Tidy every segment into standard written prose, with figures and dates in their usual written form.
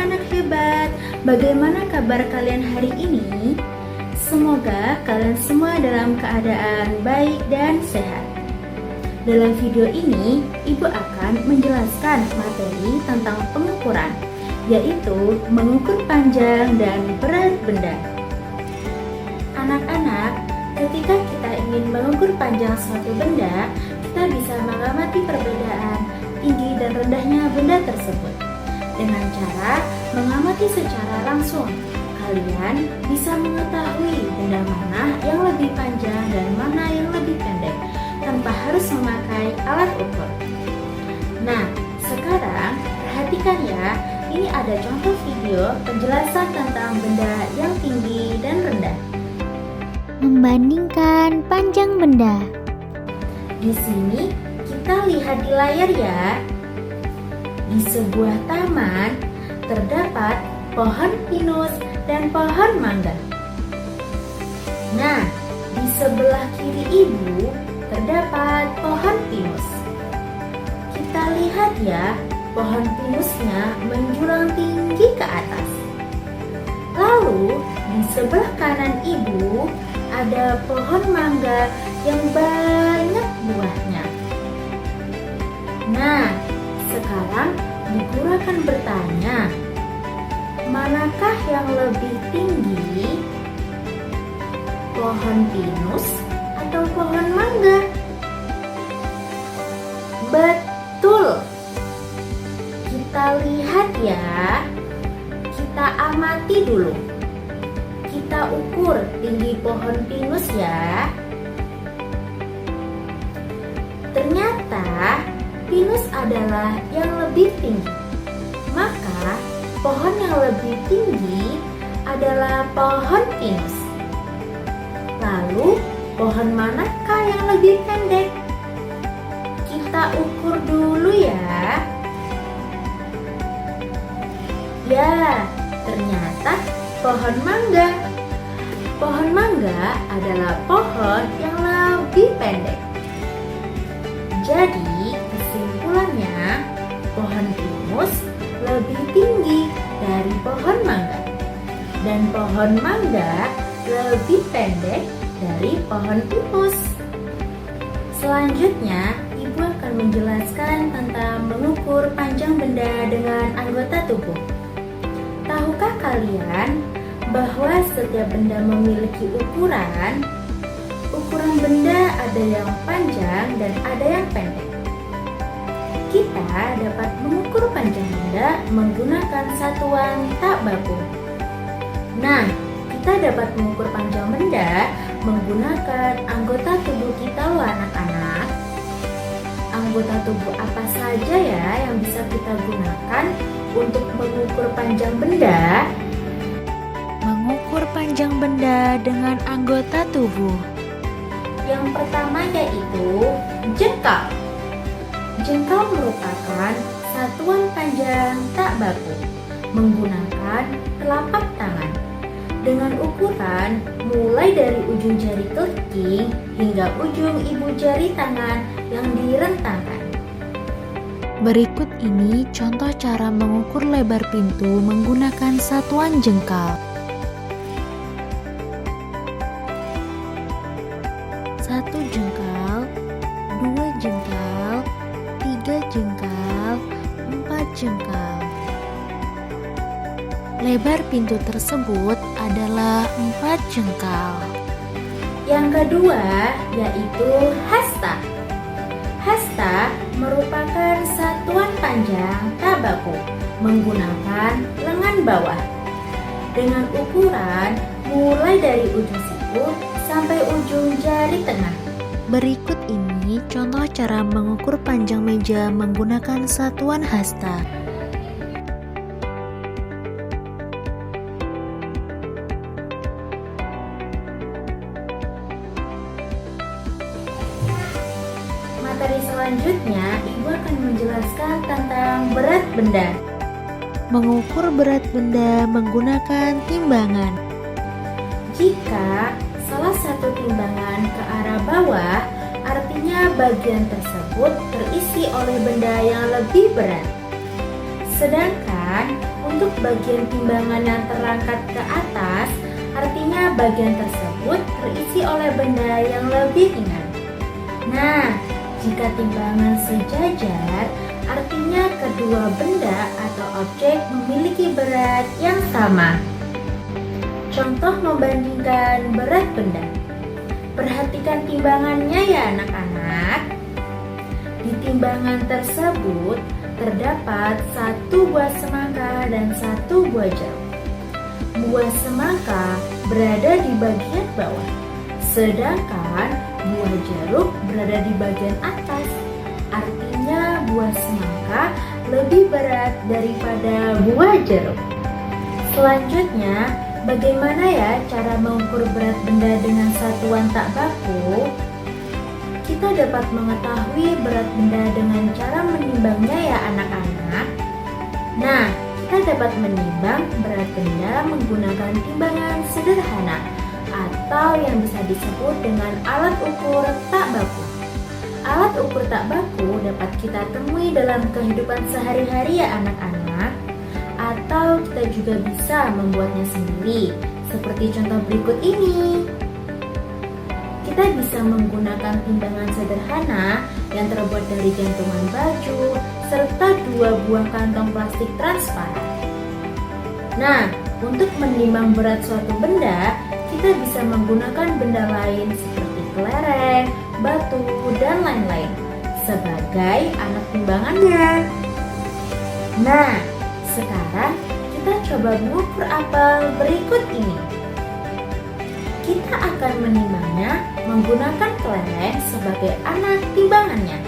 anak-anak hebat, bagaimana kabar kalian hari ini? Semoga kalian semua dalam keadaan baik dan sehat. Dalam video ini, Ibu akan menjelaskan materi tentang pengukuran, yaitu mengukur panjang dan berat benda. Anak-anak, ketika kita ingin mengukur panjang suatu benda, kita bisa mengamati perbedaan tinggi dan rendahnya benda tersebut. Dengan cara mengamati secara langsung, kalian bisa mengetahui benda mana yang lebih panjang dan mana yang lebih pendek tanpa harus memakai alat ukur. Nah, sekarang perhatikan ya, ini ada contoh video penjelasan tentang benda yang tinggi dan rendah. Membandingkan panjang benda. Di sini kita lihat di layar ya. Di sebuah taman terdapat pohon pinus dan pohon mangga. Nah, di sebelah kiri ibu terdapat pohon pinus. Kita lihat ya, pohon pinusnya menjulang tinggi ke atas. Lalu, di sebelah kanan ibu ada pohon mangga yang banyak buahnya. Nah, sekarang Bu Guru akan bertanya, manakah yang lebih tinggi? Pohon pinus atau pohon mangga? Betul. Kita lihat ya. Kita amati dulu. Kita ukur tinggi pohon pinus ya. Ternyata pinus adalah yang lebih tinggi. Maka pohon yang lebih tinggi adalah pohon pinus. Lalu pohon manakah yang lebih pendek? Kita ukur dulu ya. Ya, ternyata pohon mangga. Pohon mangga adalah pohon yang lebih pendek. Jadi, kesimpulannya, pohon pinus lebih tinggi dari pohon mangga. Dan pohon mangga lebih pendek dari pohon pinus. Selanjutnya, Ibu akan menjelaskan tentang mengukur panjang benda dengan anggota tubuh. Tahukah kalian bahwa setiap benda memiliki ukuran? Ukuran benda ada yang panjang dan ada yang pendek. Kita dapat mengukur panjang benda menggunakan satuan tak baku. Nah, kita dapat mengukur panjang benda menggunakan anggota tubuh kita loh anak-anak. Anggota tubuh apa saja ya yang bisa kita gunakan untuk mengukur panjang benda? Mengukur panjang benda dengan anggota tubuh. Yang pertama yaitu jengkal. Jengkal merupakan satuan panjang tak baku menggunakan telapak tangan dengan ukuran mulai dari ujung jari kelingking hingga ujung ibu jari tangan yang direntangkan. Berikut ini contoh cara mengukur lebar pintu menggunakan satuan jengkal. 1 jengkal, 2 jengkal, 3 jengkal, 4 jengkal. Lebar pintu tersebut adalah 4 jengkal. Yang kedua yaitu hasta. Hasta merupakan satuan panjang tak baku menggunakan lengan bawah dengan ukuran mulai dari ujung siku sampai ujung jari tengah. Berikut ini contoh cara mengukur panjang meja menggunakan satuan hasta. Materi selanjutnya, Ibu akan menjelaskan tentang berat benda. Mengukur berat benda menggunakan timbangan. Jika salah satu timbangan ke arah bawah, artinya bagian tersebut terisi oleh benda yang lebih berat. Sedangkan Untuk bagian timbangan yang terangkat ke atas, artinya bagian tersebut terisi oleh benda yang lebih ringan. Nah, jika timbangan sejajar, artinya kedua benda atau objek memiliki berat yang sama. Contoh membandingkan berat benda. Perhatikan timbangannya ya anak-anak. Di timbangan tersebut terdapat 1 buah semangka dan 1 buah jeruk. Buah semangka berada di bagian bawah, sedangkan buah jeruk berada di bagian atas. Artinya buah semangka lebih berat daripada buah jeruk. Selanjutnya, bagaimana ya cara mengukur berat benda dengan satuan tak baku? Kita dapat mengetahui berat benda dengan cara menimbangnya ya anak-anak. Nah, kita dapat menimbang berat benda menggunakan timbangan sederhana atau yang bisa disebut dengan alat ukur tak baku. Alat ukur tak baku dapat kita temui dalam kehidupan sehari-hari ya anak-anak, atau kita juga bisa membuatnya sendiri, seperti contoh berikut ini. Kita bisa menggunakan timbangan sederhana yang terbuat dari gantungan baju serta 2 buah kantong plastik transparan. Nah, untuk menimbang berat suatu benda, kita bisa menggunakan benda lain seperti kelereng, batu, dan lain-lain sebagai alat timbangannya. Nah, sekarang kita coba mengukur apel berikut ini. Kita akan menimbangnya menggunakan kelereng sebagai alat timbangannya.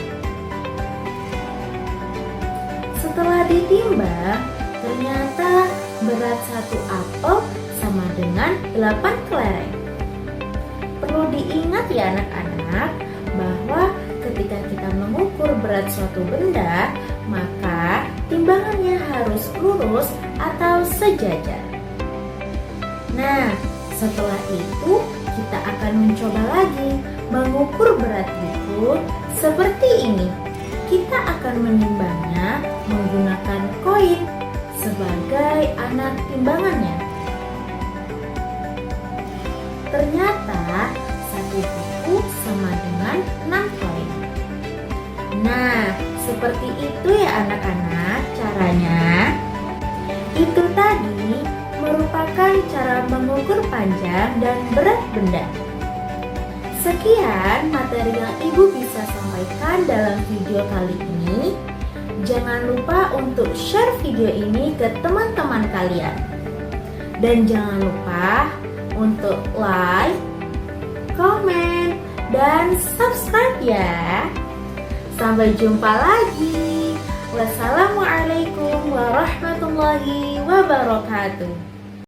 Setelah ditimbang, ternyata berat 1 apel sama dengan 8 kelereng. Perlu diingat ya anak-anak bahwa ketika kita mengukur berat suatu benda, maka timbangannya harus lurus atau sejajar. Nah, setelah itu kita akan mencoba lagi mengukur berat buku seperti ini. Kita akan menimbangnya menggunakan koin sebagai alat timbangannya. Ternyata 1 buku sama dengan 6 koin. Nah, seperti itu ya anak-anak caranya. Itu tadi merupakan cara mengukur panjang dan berat benda. Sekian materi yang Ibu bisa sampaikan dalam video kali ini. Jangan lupa untuk share video ini ke teman-teman kalian. Dan jangan lupa untuk like, komen, dan subscribe ya. Sampai jumpa lagi. Wassalamualaikum warahmatullahi wabarakatuh.